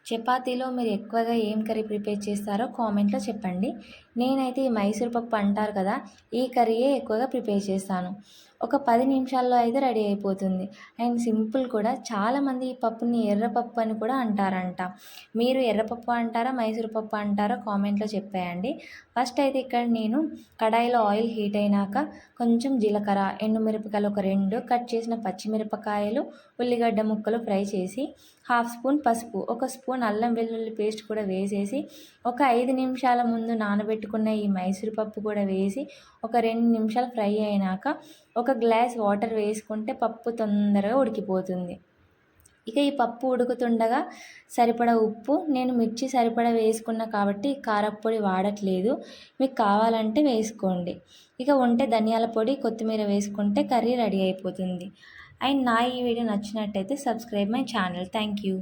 చపాతీలో మీరు ఎక్కువగా ఏం కర్రీ ప్రిపేర్ చేస్తారో కామెంట్లో చెప్పండి. నేనైతే ఈ మైసూర్ పప్పు అంటారు కదా, ఈ కర్రీయే ఎక్కువగా ప్రిపేర్ చేస్తాను. ఒక 10 నిమిషాల్లో అయితే రెడీ అయిపోతుంది. అండ్ సింపుల్ కూడా. చాలామంది ఈ పప్పుని ఎర్రపప్పు అని కూడా అంటారంట. మీరు ఎర్రపప్పు అంటారా, మైసూర్ పప్పు అంటారా కామెంట్లో చెప్పేయండి. ఫస్ట్ అయితే ఇక్కడ నేను కడాయిలో ఆయిల్ హీట్ అయినాక కొంచెం జీలకర్ర, ఎండుమిరపకాయలు ఒక 2, కట్ చేసిన పచ్చిమిరపకాయలు, ఉల్లిగడ్డ ముక్కలు ఫ్రై చేసి, హాఫ్ స్పూన్ పసుపు, ఒక స్పూన్ అల్లం వెల్లుల్లి పేస్ట్ కూడా వేసేసి, ఒక 5 నిమిషాల ముందు నానబెట్టుకున్న ఈ మైసూర్ పప్పు కూడా వేసి ఒక 2 నిమిషాలు ఫ్రై అయినాక ఒక గ్లాస్ వాటర్ వేసుకుంటే పప్పు తొందరగా ఉడికిపోతుంది. ఇక ఈ పప్పు ఉడుకుతుండగా సరిపడా ఉప్పు, నేను మిర్చి సరిపడా వేసుకున్నా కాబట్టి కారప్పొడి వాడట్లేదు. మీకు కావాలంటే వేసుకోండి. ఇక ఉంటే ధనియాల పొడి, కొత్తిమీర వేసుకుంటే కర్రీ రెడీ అయిపోతుంది. అండ్ నా ఈ వీడియో నచ్చినట్టయితే subscribe my channel. Thank you.